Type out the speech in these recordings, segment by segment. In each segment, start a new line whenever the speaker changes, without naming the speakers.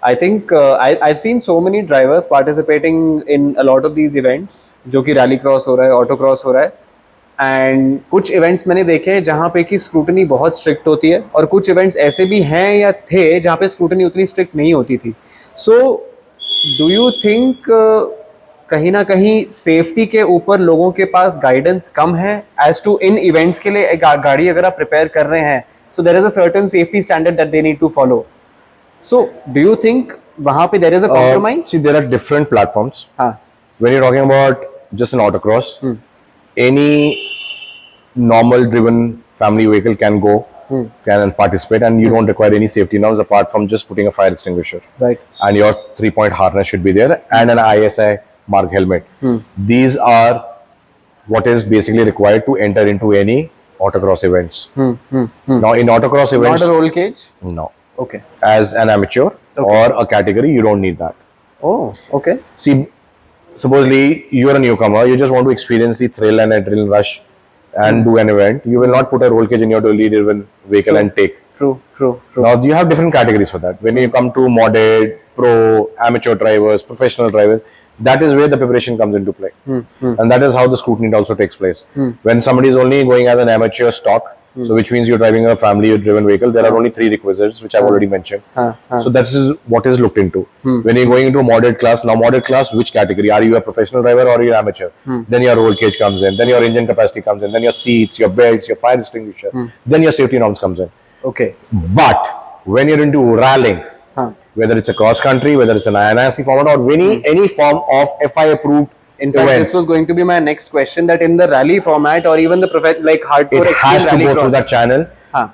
I think I've seen so many drivers participating in a lot of these events, जो कि rally cross हो रहा है, auto cross हो रहा है, एंड कुछ इवेंट्स मैंने देखे हैं जहाँ पे कि स्क्रूटनी बहुत स्ट्रिक्ट होती है, और कुछ इवेंट्स ऐसे भी हैं या थे जहाँ पे स्क्रूटनी उतनी स्ट्रिक्ट नहीं होती थी. सो डू यू थिंक कहीं ना कहीं सेफ्टी के ऊपर लोगों के पास गाइडेंस कम है एज टू इन इवेंट्स के लिए गाड़ी अगर आप प्रिपेयर कर रहे हैं, so there is a certain safety standard that they need to follow. So do you think वहाँ पे there is a compromise?
See, there are different platforms.
हाँ.
When you're talking about just an autocross, any normal driven family vehicle can go, can participate, and you don't require any safety norms apart from just putting a fire extinguisher.
Right.
And your 3-point harness should be there, and an ISI mark helmet. These are what is basically required to enter into any autocross events. Now, in autocross events,
Not a roll cage?
no.
Okay.
As an amateur or a category, you don't need that.
Oh, okay.
See, supposedly you're a newcomer, you just want to experience the thrill and adrenaline rush and do an event. You will not put a roll cage in your daily driven vehicle and take.
True.
Now, you have different categories for that. When you come to modded, pro, amateur drivers, professional drivers, that is where the preparation comes into play. And that is how the scrutiny also takes place. When somebody is only going as an amateur stock, so which means you're driving a family driven vehicle, there are only 3 requisites which I've already mentioned. So that is what is looked into. When you're going into a modded class, now modded class, which category? Are you a professional driver or are you amateur? Then your roll cage comes in, then your engine capacity comes in, then your seats, your belts, your fire extinguisher, then your safety norms comes in.
Okay.
But when you're into rallying, whether it's a cross country, whether it's an INIC format, or any form of FI approved.
In fact, this was going to be my next question, that in the rally format or even the like hardcore
it has to
rally
go
cross,
through that channel.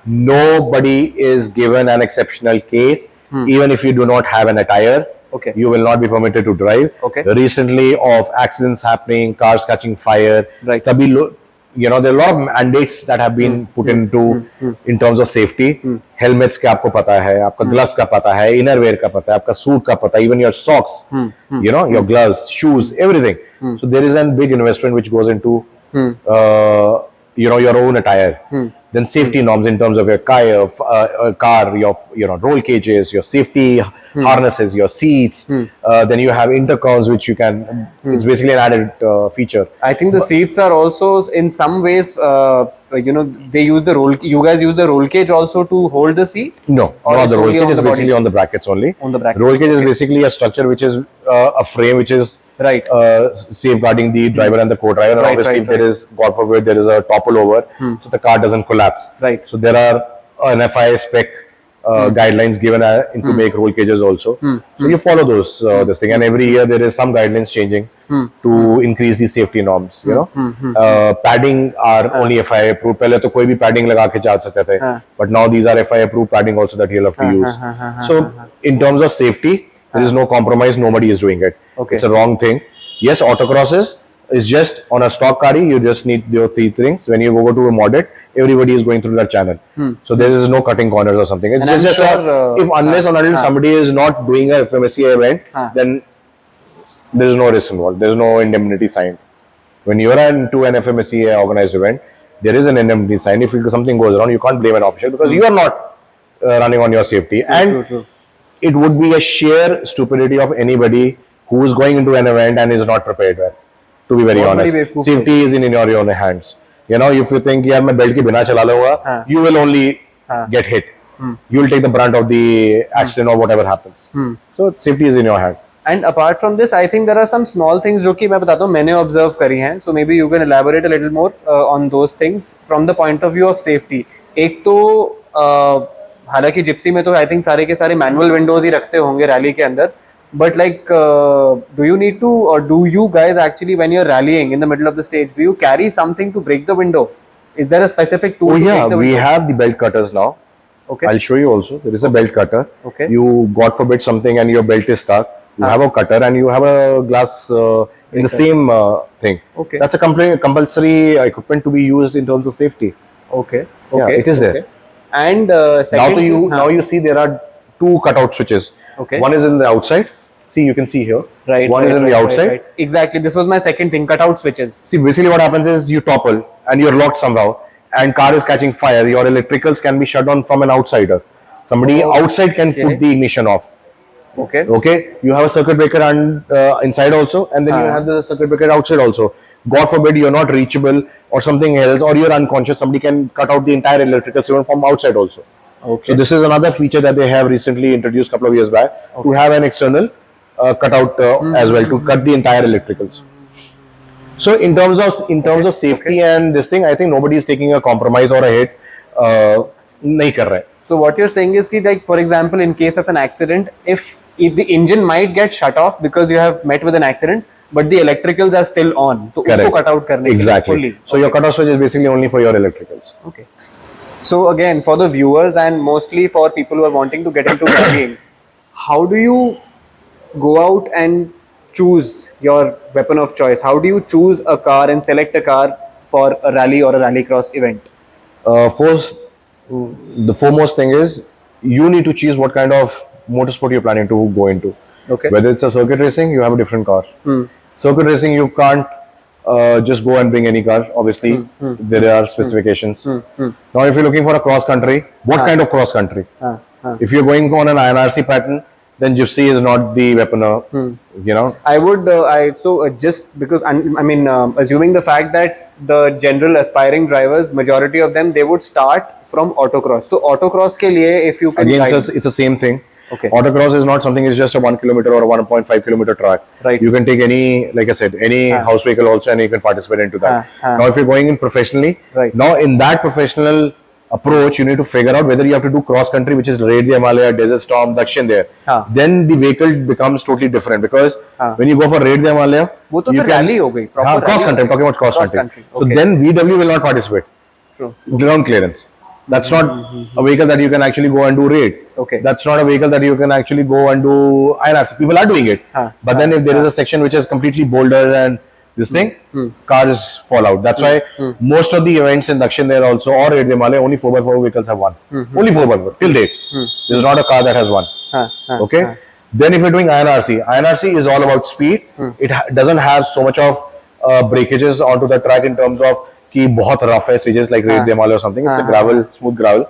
Nobody is given an exceptional case, even if you do not have an attire.
Okay.
You will not be permitted to drive.
Okay.
Recently, of accidents happening, cars catching fire.
Right.
You know, there are a lot of mandates that have been put into in terms of safety. Helmets का आपको पता है, आपका gloves का पता है, inner wear का पता है, आपका suit का पता है, even your socks, you know, your gloves, shoes, everything. So there is a big investment which goes into you know, your own attire. Then safety norms in terms of your car, your roll cages, your safety harnesses, your seats. Then you have intercoms, which you can. It's basically an added feature.
I think the seats are also in some ways. You know, they use the roll. You guys use the roll cage also to hold the seat?
No,
or
the roll cage is
the
basically on the brackets only.
On the brackets.
Roll cage is basically a structure which is a frame which is
right
safeguarding the driver and the co-driver. And obviously, if there is, God forbid, there is a topple over, so the car doesn't collapse.
Right.
So there are an FIA spec guidelines given to make roll cages also. So you follow those this thing, and every year there is some guidelines changing to increase the safety norms. You know, padding are only FIA approved. पहले तो कोई भी padding लगा के जा सकते थे, but now these are FIA approved padding also that you'll have to use. So in terms of safety, there is no compromise. Nobody is doing it.
Okay.
It's a wrong thing. Yes, autocrosses is just on a stock car. You just need your 3 things. When you go to a modded, everybody is going through that channel. So there is no cutting corners or something. It's just if unless or until somebody is not doing a FMSCA event, then there is no risk involved. There is no indemnity signed. When you are into an FMSCA organized event, there is an indemnity signed. If something goes wrong, you can't blame an official because you are not running on your safety. True. It would be a sheer stupidity of anybody who is going into an event and is not prepared well. To be very honest, safety is in your own hands. You know, if you think, यार मैं belt के बिना चला लूँगा, you will only get hit. You will take the brunt of the accident or whatever happens. So safety is in your hand.
And apart from this, I think there are some small things जो कि मैं बताता हूँ मैंने observe करी हैं. So maybe you can elaborate a little more on those things from the point of view of safety. एक तो हालांकि जिप्सी में तो आई थिंक सारे के सारे मैनुअल विंडोज ही रखते होंगे रैली के अंदर, but like do you need to or do you guys actually when you are rallying in the middle of the stage do you carry something to break the window? Is there a specific tool?
We have the belt cutters now. Okay, I'll show you also. There is a belt cutter. Okay, you God forbid something and your belt is stuck, you have a cutter and you have a glass in the same thing. Okay, that's a compulsory equipment to be used in terms of safety.
Okay,
yeah, it is there.
And
now you see there are 2 cutout switches. Okay, one is in the outside. See, you can see here.
Right.
One is in the outside.
Right. Exactly. This was my second thing. Cutout switches.
See, basically what happens is you topple and you're locked somehow, and car is catching fire. Your electricals can be shut on from an outsider. Somebody outside can put the ignition off.
Okay.
You have a circuit breaker inside also, and then you have the circuit breaker outside also. God forbid you're not reachable or something else, or you're unconscious, somebody can cut out the entire electrical signal from outside also.
Okay.
So this is another feature that they have recently introduced a couple of years back, to have an external cutout as well, to cut the entire electricals. So in terms of safety and this thing, I think nobody is taking a compromise or a hit. नहीं कर रहा है.
So what you're saying is कि, like, for example, in case of an accident, if the engine might get shut off because you have met with an accident, but the electricals are still on, तो उसको cut out करने के लिए
Exactly.
fully.
So your cutoff switch is basically only for your electricals.
Okay. So again, for the viewers and mostly for people who are wanting to get into rallying, how do you go out and choose your weapon of choice? How do you choose a car and select a car for a rally or a rallycross event?
First, the foremost thing is you need to choose what kind of motorsport you're planning to go into.
Okay.
Whether it's a circuit racing, you have a different car. Circuit racing, you can't just go and bring any car. Obviously, there are specifications. Now, if you're looking for a cross country, what kind of cross country? If you're going on an INRC pattern, then Gypsy is not the weapon. You know.
I would. Just because assuming the fact that the general aspiring drivers, majority of them, they would start from autocross. So autocross ke liye, if you can
again, it's the same thing.
Okay.
Autocross is not something, it's just a 1 kilometer or a 1.5 kilometer track.
Right.
You can take any, like I said, any house vehicle also, and you can participate into that. Now, if you're going in professionally, now in that professional approach, you need to figure out whether you have to do cross country, which is Raid the Himalaya, Desert Storm, Dakshin there. Then the vehicle becomes totally different, because when you go for Raid the Himalaya,
वो तो फिर rally हो गई, proper
cross country. I'm talking about cross country.
Okay.
So then VW will not participate.
True.
Ground clearance. That's not a vehicle that you can actually go and do raid.
Okay.
That's not a vehicle that you can actually go and do INRC. People are doing it. But then if there is a section which is completely boulder and this thing, cars fall out. That's why most of the events in Dakshin there also, or Raid the Himalaya, only 4x4 vehicles have won. Only 4x4 till date. There's not a car that has won. Okay. Then if you're doing INRC is all about speed. It doesn't have so much of breakages onto the track in terms of कि बहुत rough है, stages like Raid the Himalaya or something. It's a gravel, smooth gravel,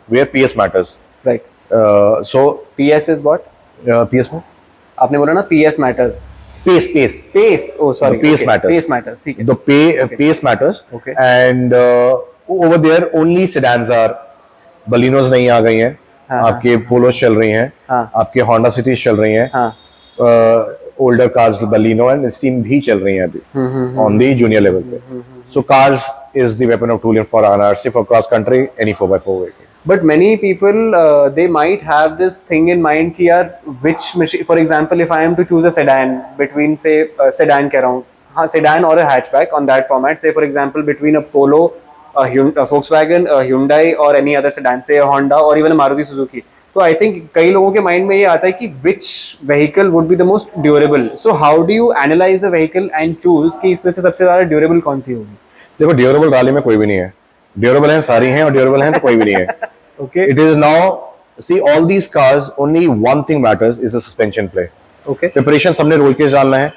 where PS matters.
Right.
So
PS is what?
PS में?
आपने बोला ना PS matters.
Pace.
Oh, sorry.
Pace matters.
Pace matters. ठीक है.
The pace matters.
Okay.
And over there only sedans are. Balinos नहीं आ गई हैं. आपके Polos चल रही हैं. आपके Honda Cities चल रही हैं. Older cars Baleno and Steam भी चल रही हैं अभी on the junior level पे. So cars is the weapon of choice for INRC, for cross country, any 4x4 vehicle.
But many people, they might have this thing in mind कि यार which machine, for example, if I am to choose a sedan between, say, sedan कह रहा हूँ, sedan or a hatchback on that format, say for example between a Polo, a Volkswagen, a Hyundai or any other sedan, say a Honda or even a Maruti Suzuki. तो I think कई लोगों के mind में ये आता है कि which vehicle would be the most durable. So how do you analyse the vehicle and choose कि इसमें से सबसे ज्यादा ड्यूरेबल कौन सी होगी?
देखो, ड्यूरेबल रैली में कोई भी नहीं है. ड्यूरेबल है सारी हैं, और ड्यूरेबल हैं तो कोई भी नहीं है.
Okay.
It is now, see all these cars, only one thing matters is the suspension play.
Okay.
Preparation सबने रोल केस डालना है,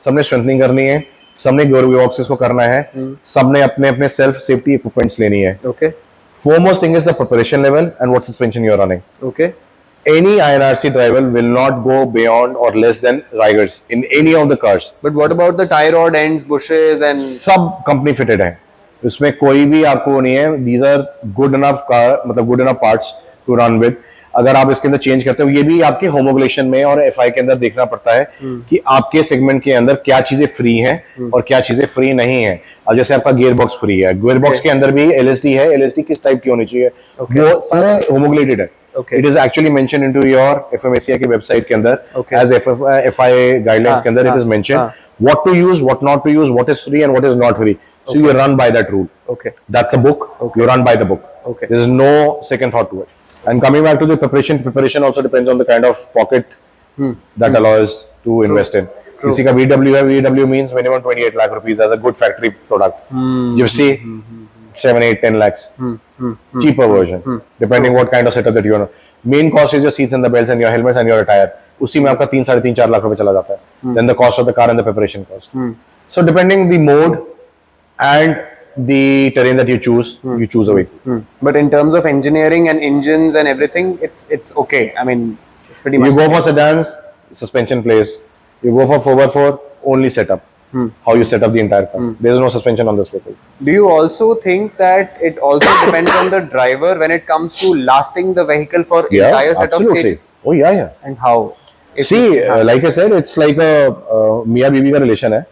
सबने स्ट्रेंथनिंग करनी है, सबने गियर बॉक्सेस को करना है, सबने अपने अपने सेल्फ सेफ्टी इक्विपमेंट्स लेनी है.
Okay.
Foremost thing is the preparation level and what suspension you are running.
Okay.
Any INRC driver will not go beyond or less than riders in any of the cars.
But what about the tie rod ends, bushes and
सब company fitted है. उसमें कोई भी आपको नहीं है. These are good enough car, मतलब good enough parts to run with. अगर आप इसके अंदर चेंज करते हो, ये भी आपके होमोगुलेशन में और एफआई के अंदर देखना पड़ता है कि आपके सेगमेंट के अंदर क्या चीजें फ्री हैं और क्या चीजें फ्री नहीं है. अब जैसे आपका गियर बॉक्स फ्री है, गियर बॉक्स के अंदर भी एलएसडी है. एलएसडी किस टाइप की होनी चाहिए, वो सारा होमोगुलेटेड है. It is actually mention into your FMSCI की वेबसाइट के अंदर एज एफआई गाइडलाइंस के अंदर. It is mention what to use, what not to use, what is free and what is not free. So you run by that rule.
Okay.
That's a book. Okay. You run by the book. Okay. There is no second thought to it. And coming back to the preparation also depends on the kind of pocket that allows to invest in. किसी का VW है, VW means minimum 28 lakh rupees as a good factory product. Gypsy 7, 8, 10 lakhs. Cheaper version, depending what kind of setup that you want. Main cost is your seats and the belts and your helmets and your attire. उसी में आपका 3, 3.5, 4 लाख रुपए चला जाता है. Then the cost of the car and the preparation cost. So depending the mode and the terrain that you choose a vehicle.
But in terms of engineering and engines and everything, it's okay. I mean, it's pretty much.
You go for sedans, suspension place. You go for 4x4, only setup. How you set up the entire car. There is no suspension on this vehicle.
Do you also think that it also depends on the driver when it comes to lasting the vehicle for entire set
absolutely.
of stages?
Oh yeah.
And how?
See, like I said, it's like a Mia Bibi ka relation hai.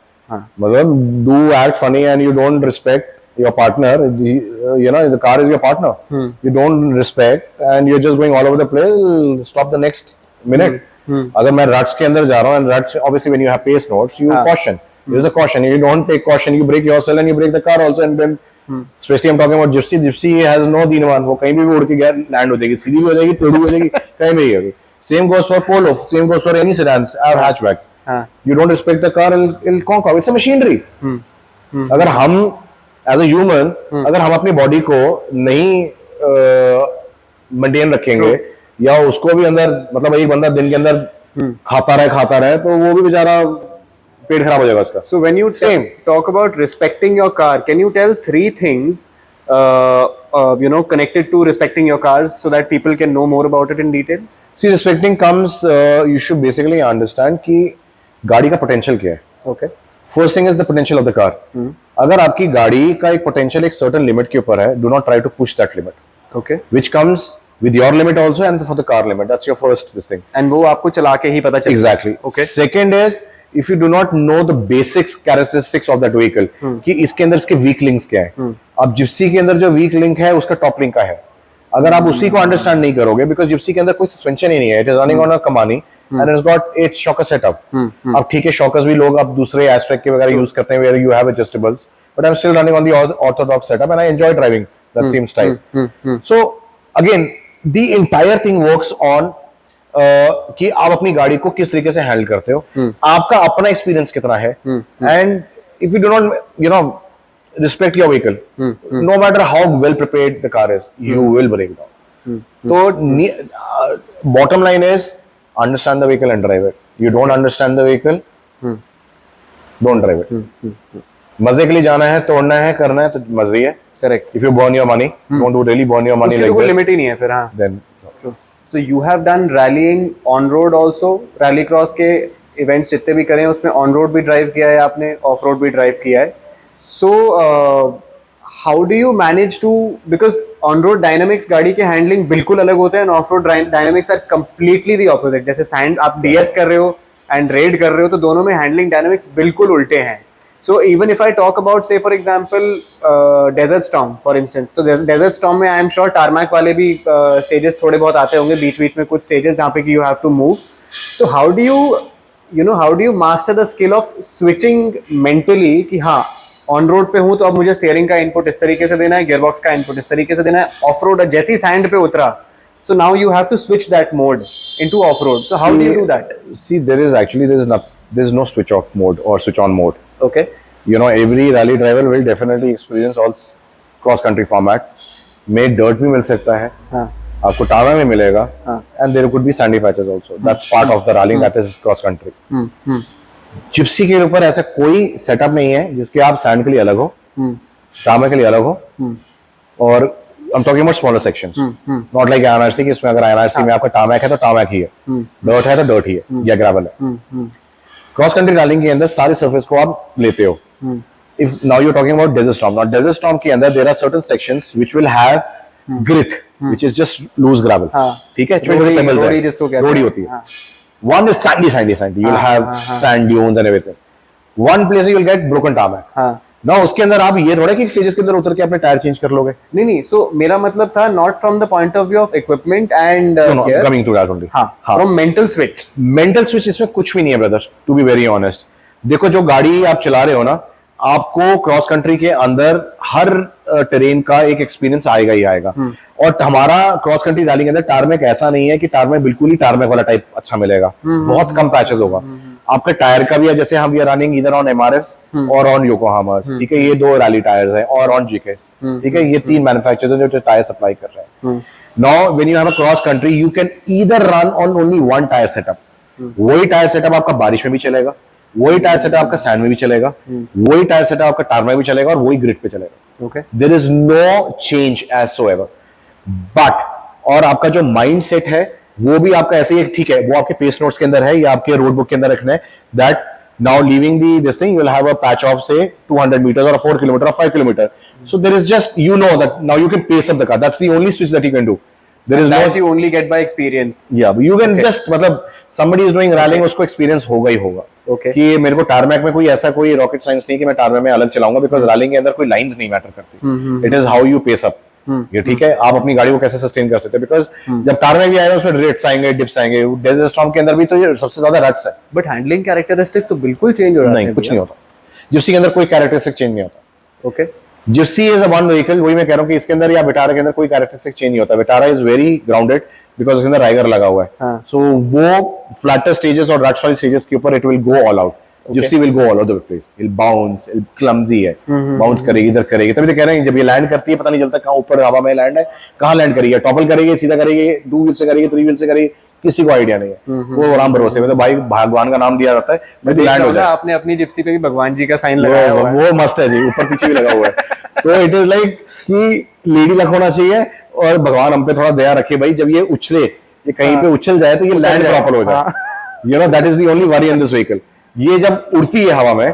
मतलब do act funny and you don't respect your partner. You know, the car is your partner. You don't respect and you're just going all over the place. Stop the next minute. अगर मैं ruts के अंदर जा रहा हूँ and ruts, obviously when you have pace notes, you caution. There's a caution. You don't take caution. You break yourself and you break the car also. And then, especially I'm talking about gypsy. Gypsy has no दीनमान. वो कहीं भी उड़ के गया land हो जाएगी, सीधी भी हो जाएगी, टेढ़ी हो जाएगी, कहीं भी होगी. Same goes for Polo. Same goes for any sedans or hatchbacks. You don't respect the car, it'll conk off. It's a machinery. अगर हम as a human, अगर हम अपनी body को नहीं maintain रखेंगे या उसको भी अंदर मतलब एक बंदा दिन के अंदर खाता रहे तो वो भी बेचारा पेट खराब हो जाएगा उसका.
So when you talk about respecting your car, can you tell 3 things connected to respecting your cars so that people can know more about it in detail?
See, respecting comes, you should basically understand कि गाड़ी का potential क्या है.
Okay.
First thing is the potential of the car. अगर आपकी गाड़ी का एक potential एक certain limit के ऊपर है, do not try to push that limit.
Okay.
Which comes with your limit also and for the car limit. That's your first this thing.
And वो आपको चला के ही पता चलेगा.
Exactly.
Okay.
Second is if you do not know the basics characteristics of that vehicle कि इसके अंदर इसके weak links क्या है. अब जिप्सी के अंदर जो weak link है उसका top link का है. अगर आप उसी को अंडरस्टैंड नहीं करोगे बिकॉज जिप्सी के अंदर कोई सस्पेंशन ही नहीं है. It is running on a कमानी and it's got 8 shocker setup. अब ठीक है शॉकर्स भी लोग अब दूसरे एस्ट्रेक के वगैरह यूज करते हैं where you have adjustables but I am still running on the orthodox setup and I enjoy driving that same style. So again the entire thing works on कि आप अपनी गाड़ी को किस तरीके से हैंडल करते हो. आपका अपना एक्सपीरियंस कितना है and if you do not respect your vehicle. No matter how well prepared the car is, you will break down. So, bottom line is understand the vehicle and drive it. You don't understand the vehicle, don't drive it. मजे के लिए जाना है, तोड़ना है, करना है तो मजे ही है.
Correct.
If you burn your money, don't do really burn your money like
कोई
this.
लिमिट ही नहीं है फिर. हाँ.
Then.
So you have done rallying on road also. Rally cross के events जितने भी करे हैं उसमें on road भी drive किया है आपने, off road भी drive किया है. So how do you manage to, because on-road dynamics गाड़ी के handling बिल्कुल अलग होते हैं and off-road dynamics are completely the opposite. जैसे sand आप DS कर रहे हो and raid कर रहे हो तो दोनों में handling dynamics बिल्कुल उल्टे हैं. So even if I talk about say for example desert storm for instance, तो desert storm में I am sure tarmac वाले भी stages थोड़े बहुत आते होंगे बीच में कुछ stages जहाँ पे कि you have to move. तो how do you master the skill of switching mentally कि हाँ ऑन रोड पे हूं तो अब मुझे स्टीयरिंग का इनपुट इस तरीके से देना है, गियरबॉक्स का इनपुट इस तरीके से देना है. ऑफ रोड जैसे ही सैंड पे उतरा so now you have to switch that mode into off road. So how do you do that?
See, there is no switch off mode or switch on mode.
Okay.
You know, every rally driver will definitely experience all cross country format. में dirt भी मिल सकता है, आपको tower में मिलेगा, and there could be sandy patches also. That's part of the rallying, that is cross country. Gypsy के ऊपर ऐसा कोई सेटअप नहीं है जिसके आप सैंड के लिए अलग हो, टामा के लिए अलग हो, और I'm talking about smaller sections, not like INRC कि इसमें अगर INRC में आपका टामैक है तो टामैक ही है, डर्ट है तो डर्ट ही है या ग्रेवल है. क्रॉस कंट्री रैलिंग के अंदर सारे सरफेस को आप लेते हो. If now you're talking about desert storm, now desert storm के अंदर there are certain sections which will have grit, which is just loose gravel. ठीक है, छोटे पेबल्स है, रोडी होती है. One is sandy. You'll have sand dunes and everything. One place you'll get broken tarmac. Now उसके अंदर आप ये थोड़ा कि स्टेजेस के अंदर उतर के अपने टायर चेंज कर लोगे.
नहीं. So मेरा मतलब था not from the point of view of equipment and
coming to that only.
From mental switch.
Mental switch इसमें कुछ भी नहीं है brother. To be very honest. देखो जो गाड़ी आप चला रहे हो ना, आपको क्रॉस कंट्री के अंदर हर टेरेन का एक एक्सपीरियंस आएगा ही आएगा. और हमारा क्रॉस कंट्री रैली के अंदर टारमेक ऐसा नहीं है कि टारमेक बिल्कुल ही टारमेक वाला टाइप अच्छा मिलेगा. बहुत कम पैचेस होगा. आपके टायर का भी है, जैसे हम वी आर रनिंग इधर ऑन एमआरएफ्स और ऑन योकोहामास. ठीक है, ये 2 रैली टायर्स हैं और ऑन जीकेस. ठीक है, ये 3 मैन्युफैक्चरर्स हैं जो टायर सप्लाई कर रहे हैं. Now when you have a cross country you can either run on only one tyre setup. वही टायर सेटअप आपका बारिश में भी चलेगा, वही टायर सेटअप आपका सैंड में भी चलेगा, वही टायर सेटअप आपका टार में भी चलेगा और वही ग्रिड पे चलेगा.
Okay,
there is no change as so ever. But और आपका जो माइंड सेट है वो भी आपका ऐसे ही ठीक है, वो आपके पेस नोट्स के अंदर है या आपके रोड बुक के अंदर रखना है, that now leaving this thing, you will have a patch of say 200 meters or 4 kilometer or 5 kilometer. So there is just, you know that now you can pace up the car. That's the only switch that you can do. There
and
is
that
no,
you only get by experience.
yeah, but you can just, मतलब somebody is doing rallying, उसको experience होगा ही होगा.
Okay.
कि मेरे को tarmac में कोई ऐसा कोई रॉकेट साइंस नहीं कि मैं टारमैक में अलग चलाऊंगा, बिकॉज रैलिंग के अंदर कोई लाइंस नहीं मैटर करती. It is how you pace up. ये ठीक है, आप अपनी गाड़ी को कैसे सस्टेन कर सकते हैं, बिकॉज जब टारमैक भी आएगा उसमें रेट्स आएंगे, डिप्स आएंगे. डेजर्ट स्टॉर्म के अंदर भी तो ये सबसे ज्यादा रट्स है.
बट हैंडलिंग कैरेक्टरिस्टिक्स तो बिल्कुल चेंज हो रहा है.
नहीं, कुछ नहीं होता. जिप्सी के अंदर कोई कैरेक्टरिस्टिक चेंज नहीं होता.
Okay.
Gypsy is a one vehicle. वही मैं कह रहा हूँ कि इसके अंदर या विटारा के अंदर कोई कैरेक्टरिस्टिक चेंज नहीं होता. Vitara is very grounded because इसके अंदर राइगर लगा हुआ है. सो वो फ्लैटर स्टेजेस और रट्स वाली स्टेजेस के ऊपर it will go all out. Gypsy will go all over the place. It bounce, it clumsy है, बाउंस करेगी, इधर करेगी. तभी तो कह रहे हैं जब ये लैंड करती है पता नहीं चलता कहाँ ऊपर हवा में लैंड है, कहाँ लैंड करेगी, टॉपल करेगी, सीधा करेगी, 2 व्हील से करेगी, 3 व्हील से करेगी, किसी को आइडिया नहीं है. वो आराम भरोसे में, तो भाई भगवान का नाम दिया जाता है, मैं तो लैंड हो जाए.
आपने अपनी जिप्सी पे भी भगवान जी का साइन लगाया हुआ है.
वो मस्त है जी, ऊपर पीछे भी लगा हुआ है. तो इट इज लाइक कि लेडी लक होना चाहिए और भगवान हम पे थोड़ा दया रखे भाई. जब ये उछले, ये कहीं पे उछल जाए तो ये लैंड प्रॉपर हो जाए. You know that is the only worry in this vehicle. ये जब उड़ती है हवा में,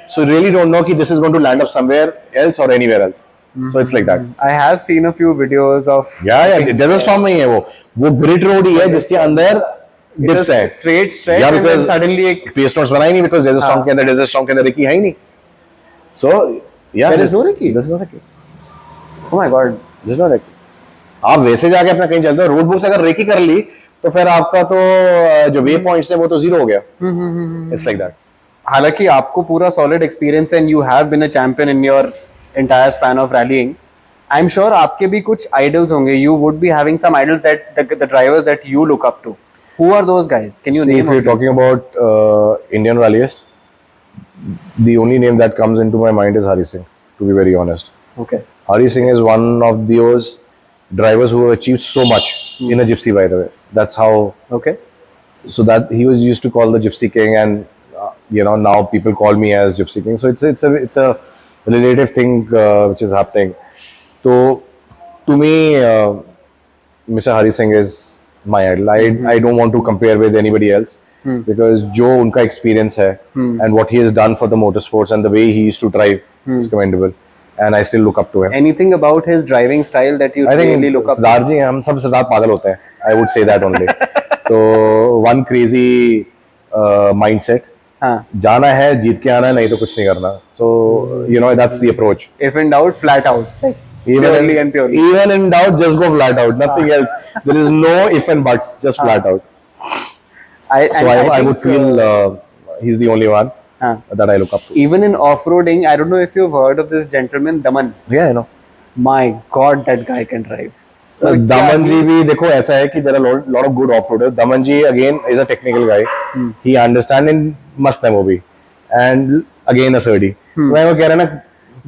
सो रियली डोंट नो कि this is going to land up somewhere else or anywhere else. So it's like that.
I have seen a few videos of.
Yeah, desert storm नहीं है वो grid road ही है जिसके अंदर dips है.
Straight stretch.
Yeah,
and then
because
suddenly एक
pace notes बनाई नहीं because desert storm के अंदर रेकी है ही नहीं. So yeah,
there is no recce.
There is no recce.
Oh my God.
There is no recce. आप वैसे जाके अपना कहीं चलते हो, रोड बुक से अगर रेकी कर ली तो फिर आपका तो जो वे पॉइंट्स है वो तो जीरो हो गया. It's like that.
हालांकि आपको पूरा solid experience and you have been a champion in your entire span of rallying. I'm sure आपके भी कुछ idols होंगे. You would be having some idols that the drivers that you look up to. Who are those guys? Can you name?
If you're talking about Indian rallyist, the only name that comes into my mind is Hari Singh. To be very honest.
Okay.
Hari Singh is one of those drivers who have achieved so much in a gypsy. By the way, that's how.
Okay.
So that he was used to call the Gypsy King, and now people call me as Gypsy King. So it's a relative thing which is happening. So to me, Mr. Hari Singh is my idol. I don't want to compare with anybody else because जो उनका experience है and what he has done for the motorsports and the way he used to drive is commendable, and I still look up to him.
Anything about his driving style that you really look up to?
सरदार जी, हम सब सरदार पागल होते हैं. I would say that only. तो one crazy mindset. जाना है, जीत के आना है, नहीं तो कुछ नहीं करना. So that's the approach.
If in doubt, flat out. Purely and purely.
Even in doubt, just go flat out. Nothing else. There is no if and buts. Just flat out. I would feel he's the only one that I look up to.
Even in off-roading, I don't know if you've heard of this gentleman, Daman.
Yeah, I know.
My God, that guy can drive.
Daman ji भी देखो ऐसा है कि there are lot of good off-roaders. Daman ji again is a technical guy. He understands and मस्त है वो भी. And again a sturdy. मैं वो कह रहा ना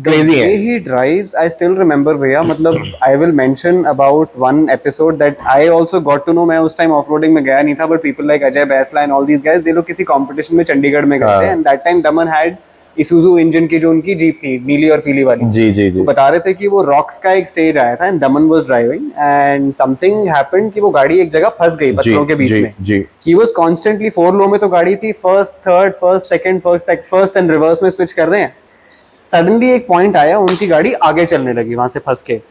crazy है.
He drives. I still remember भैया. मतलब I will mention about one episode that I also got to know. मैं उस time off-roading में गया नहीं था, but people like Ajay Baisla and all these guys, they लोग किसी competition में चंडीगढ़ में गए थे. And that time Daman had Isuzu engine की जो उनकी जीप थी, नीली और पीली वाली.
जी.
तो बता रहे थे कि वो रॉक्स का एक स्टेज आया था and Daman was driving and something happened कि वो गाड़ी एक जगह फंस गई पत्थरों के बीच में. ही वाज कॉन्स्टेंटली 4 लो में तो गाड़ी थी, first third first second first and reverse में स्विच कर रहे हैं. सडनली एक पॉइंट आया, उनकी गाड़ी आगे चलने लगी वहां से फंस के.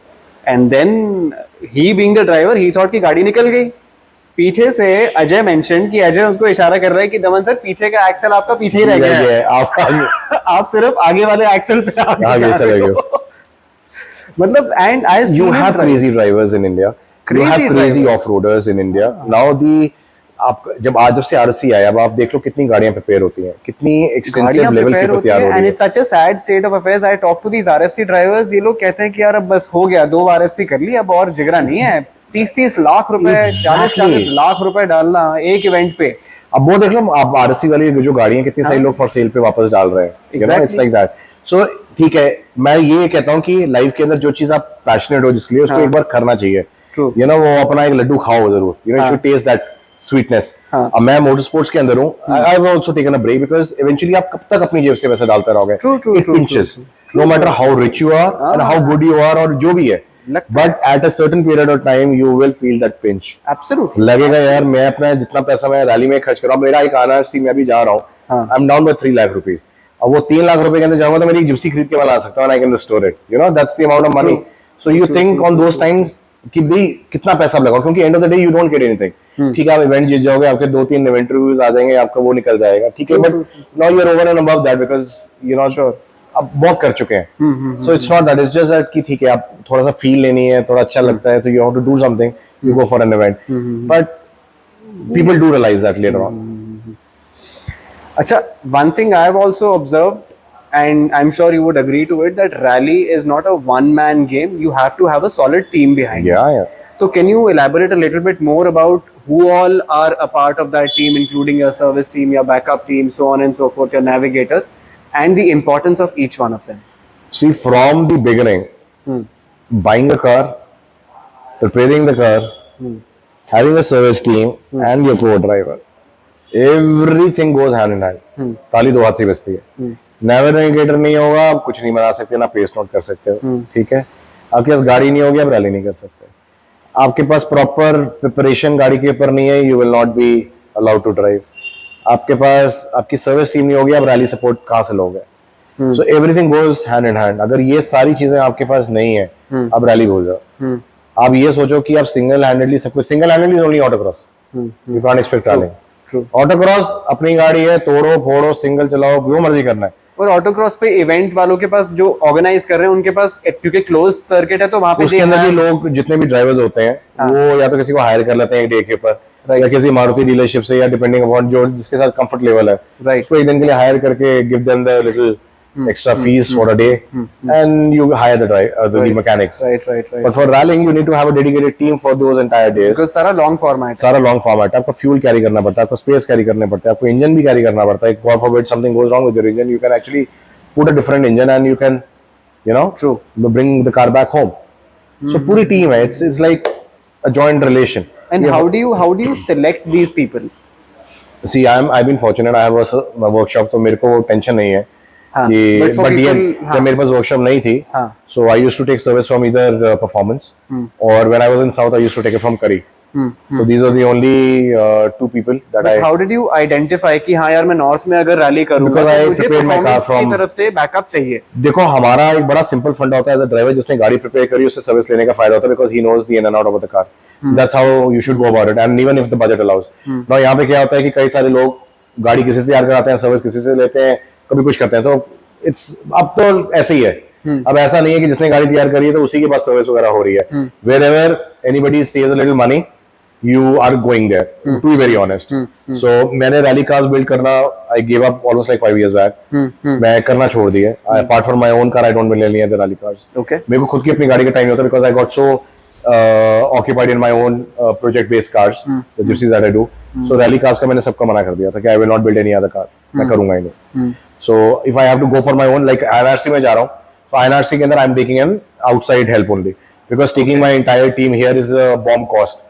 And then he being the driver, he thought कि गाड़ी निकल गई. पीछे से अजय मेंशन कि अजय उसको इशारा कर रहा है कि दमन सर पीछे का एक्सेल आपका पीछे ही रह गया है. आप सिर्फ आगे वाले एक्सेल पे आगे चले गए. मतलब and I
you have crazy drivers in India. You have crazy off-roaders in India. Now आप जब से आरसी आया, अब आप देख लो कितनी गाड़ियां प्रिपेयर होती हैं, कितनी एक्सटेंसिव लेवल की तैयार हो रही है.
And it's such a sad state of affairs. I talk to these RFC drivers. ये लोग कहते हैं कि यार अब बस हो गया, 2 आरएफसी कर ली, अब और जिगरा नहीं है. 30-30 लाख रुपए, 40-40 लाख रुपए डालना एक इवेंट पे.
अब वो देख लो, आप आरसी वाली जो गाड़ियां कितनी सारी लोग फॉर सेल पे वापस डाल रहे हैं. It's like that. सो ठीक है, मैं ये कहता हूँ कि लाइफ के अंदर जो चीज आप पैशनेट हो जिसके लिए, उसको एक बार करना चाहिए. वो अपना एक लड्डू खाओ जरूर. You should taste that sweetness. अब मैं मोटर स्पोर्ट्स के अंदर हूँ. I have also taken a break because eventually आप कब तक अपनी जेब से पैसे डालते रहोगे. It pinches. No matter how rich you are and how good you are और जो भी है, but at a certain period of time you will feel that pinch.
Absolutely
लगेगा यार मैं अपना जितना पैसा मैं रैली में खर्च कर रहा हूँ, मेरा एक आरआरसी में अभी जा रहा हूँ, I am down by 3 lakh rupees. अब वो 3 लाख रुपए के अंदर जाऊंगा तो मेरी जिप्सी खरीद के मैं ला सकता हूँ, I can restore it, you know, that's the amount of money. So you think on those times कि भाई कितना पैसा लगाओ, क्योंकि end of the day you don't get anything. ठीक है, आप इवेंट जीत जाओगे, आपके 2-3 इवेंट रिव्यूज आ जाएंगे, आपका वो निकल जाएगा, ठीक है, but now you are over and above that because you know अब बहुत कर चुके हैं. So it's not that, it's just that कि ठीक है आप थोड़ा सा फील लेनी है, थोड़ा अच्छा लगता है तो you have to do something, you go for an event, but people do realize that later on.
Acha, one thing I have also observed, and I'm sure you would agree to it, that rally is not a one-man game. You have to have a solid team behind it.
Yeah.
So can you elaborate a little bit more about who all are a part of that team, including your service team, your backup team, so on and so forth, your navigator, and the importance of each one of them?
See, from the beginning, buying a car, preparing the car, having a service team and your co-driver, everything goes hand in hand. ताली दो हाथ से बजती है. Navigator नहीं होगा आप कुछ नहीं बना सकते, ना पेस नोट कर सकते हो, ठीक है. आपके पास गाड़ी नहीं होगी आप रैली नहीं कर सकते. आपके पास प्रॉपर प्रिपरेशन गाड़ी के ऊपर नहीं है, you will not be allowed to drive. आपके पास आपकी सर्विस टीम नहीं होगी, आप रैली सपोर्ट कहाँ से लोगे? So everything goes hand in hand. अगर ये सारी चीजें आपके पास नहीं है, आप रैली भूल जाओ. आप ये सोचो कि आप सिंगल हैंडेडली सब कुछ, single handedly is only autocross, you can't expect railing. Autocross अपनी गाड़ी है, तोड़ो फोड़ो सिंगल चलाओ जो मर्जी करना है.
और ऑटोक्रॉस पे इवेंट वालों के पास जो ऑर्गेनाइज कर रहे हैं उनके पास क्योंकि क्लोज सर्किट है तो वहां पे
उसके अंदर भी लोग जितने भी ड्राइवर्स होते हैं वो या तो किसी को हायर कर लेते हैं एक डे के ऊपर, या किसी मारुति डीलरशिप से, या डिपेंडिंग अपॉन जो जिसके साथ कंफर्ट लेवल है, उसको एक दिन के लिए हायर करके give them the little extra fees for a day and you hire the mechanics.
Right.
But for rallying you need to have a dedicated team for those entire days.
Because सारा long format
है. आपको fuel carry करना पड़ता है, आपको space carry करने पड़ते हैं, आपको engine भी carry करना पड़ता है. God forbid something goes wrong with your engine, you can actually put a different engine and you can, you know, bring the car back home. So पूरी team है. It's like a joint relation.
And how do you select these people?
See, I've been fortunate. I have a workshop, तो मेरे को tension नहीं है. जब मेरे पास workshop नहीं थी, so I used to take service from either performance or when I was in south I used to take it from Curry. So these are the only 2 people that
How did you identify कि हाँ यार मैं north में अगर rally करूंगा तो मुझे performance की तरफ से बैकअप चाहिए?
देखो हमारा एक बड़ा सिंपल फंडा होता है एज अ ड्राइवर, जिसने गाड़ी प्रिपेयर करी उससे सर्विस लेने का फायदा होता है, because he knows the in and out of the car. That's how you should go about it, and even if the budget allows. Now यहाँ पे क्या होता है कि कई सारे लोग गाड़ी किसी से तैयार कराते हैं, सर्विस किसी से लेते हैं, कभी कुछ करते हैं, तो इट्स अब तो ऐसे ही है. अब ऐसा नहीं है कि जिसने गाड़ी तैयार करी है तो उसी के पास सर्विस वगैरह हो रही है. Wherever anybody saves a little money, you are going there. To be very honest. So मैंने rally cars build करना I gave up almost like 5 years back. मैं करना छोड़ दिया. Apart from my own car, I don't build any other rally cars.
Okay.
मेरे को खुद की अपनी गाड़ी का टाइम नहीं होता because I got so occupied in my own project based cars, the gypsies that I do. So rally cars का मैंने सबका मना कर दिया था कि I will not build any other car. मैं करूंगा ही नहीं. So if I have to go for my own, like INRC में जा रहा हूँ, तो INRC के अंदर I'm taking an outside help only because taking my entire team here is a bomb cost.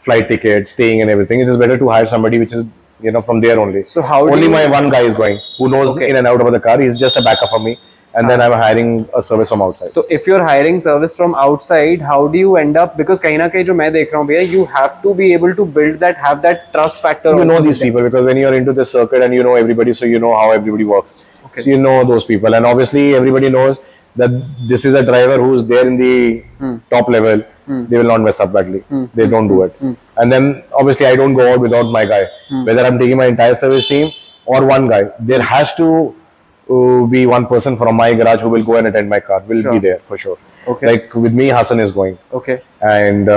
Flight tickets, staying and everything. It is better to hire somebody which is, you know, from there only.
So how
only my one guy is going who knows in and out of the car. He's just a backup for me, and then I'm hiring a service from outside.
So if you're hiring service from outside, how do you end up? Because कहीं ना कहीं जो मैं देख रहा हूँ भैया, you have to be able to build that, have that trust factor.
You know these people because when you're into this circuit and you know everybody, so you know how everybody works.
Okay.
So you know those people, and obviously everybody knows that this is a driver who's there in the top level. They will not mess up badly. They don't do it. And then obviously I don't go out without my guy. Whether I'm taking my entire service team or one guy, there has to be one person from my garage who will go and attend my car. Will be there for sure.
Okay.
Like with me, Hassan is going.
Okay.
And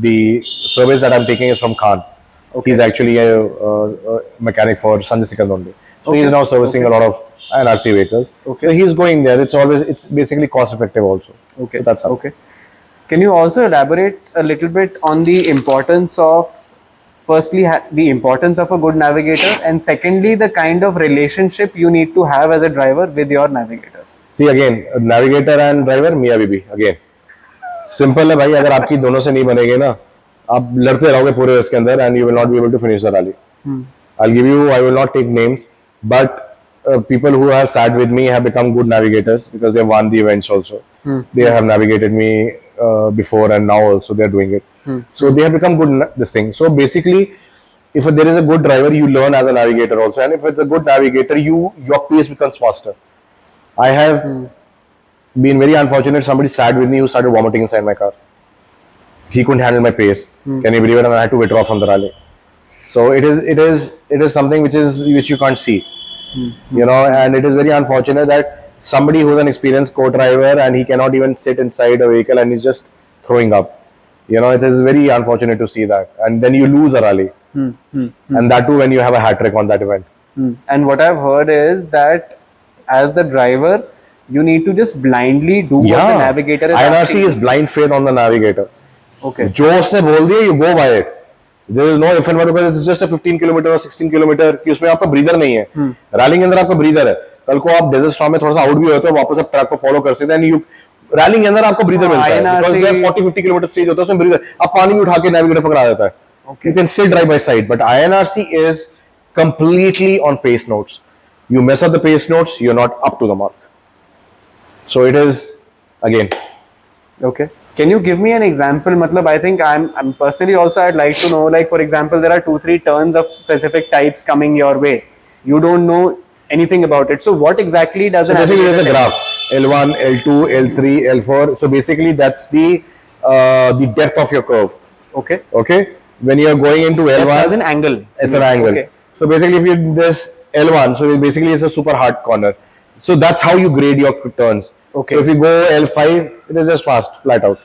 the service that I'm taking is from Khan. Okay. He's actually a mechanic for Sanjay Sikand only. So he's now servicing a lot of NRC vehicles. Okay. So he's going there. It's basically cost effective also. Okay. So that's how.
Okay. Can you also elaborate a little bit on the importance of, firstly, the importance of a good navigator, and secondly, the kind of relationship you need to have as a driver with your navigator?
See again, navigator and driver, Mia Bibi again. Simple है भाई, अगर आपकी दोनों से नहीं बनेगी ना, आप लड़ते रहोगे पूरे उसके अंदर, and you will not be able to finish the rally. I will not take names, but people who have sat with me have become good navigators because they won the events also. They have navigated me before, and now also they're doing it. So they have become good in this thing. So basically, if there is a good driver, you learn as a navigator also, and if it's a good navigator, your pace becomes faster. I have been very unfortunate. Somebody sat with me who started vomiting inside my car. He couldn't handle my pace. Can you believe it? And I had to withdraw from the rally. So it is something which you can't see, you know, and it is very unfortunate that somebody who is an experienced co-driver and he cannot even sit inside a vehicle and he's just throwing up. You know, it is very unfortunate to see that, and then you lose a rally, and that too when you have a hat trick on that event.
And what I've heard is that as the driver, you need to just blindly do what the navigator is
INRC
asking.
is blind faith on the navigator.
Okay.
जो उसने बोल दिया, you go by it. There is no if and but because it's just a 15 kilometre और 16 kilometre कि उसमें आपका breather नहीं है. रैलिंग के अंदर आपका ब्रीदर है. कल को आप डेजर्ट स्टॉर्म में थोड़ा सा आउट भी होते हो, वापस आप ट्रैक को फॉलो कर सकते हैं. एंड यू रैलिंग के अंदर आपको ब्रीदर मिलता है बिकॉज़ देयर 40-50 किलोमीटर स्टेज होता है, उसमें ब्रीदर आप पानी में उठा के नेविगेटर पकड़ा देता है. You can still drive by side, but INRC is completely on pace notes. You mess up the pace notes, you're not up to the mark. So it is again.
Okay. Can you give me an example? Matlab, I think I'm personally also I'd like to know, like for example, there are 2-3 turns of specific types coming your way. You don't know anything about it. So what exactly does
So basically there's a graph. L1, L2, L3, L4. So basically that's the depth of your curve.
Okay.
Okay. When you're going into L1,
As an angle.
it's an angle.
Okay.
So basically if you this L1, so basically it's a super hard corner. So that's how you grade your turns.
Okay.
So if you go L5, it is just fast, flat out.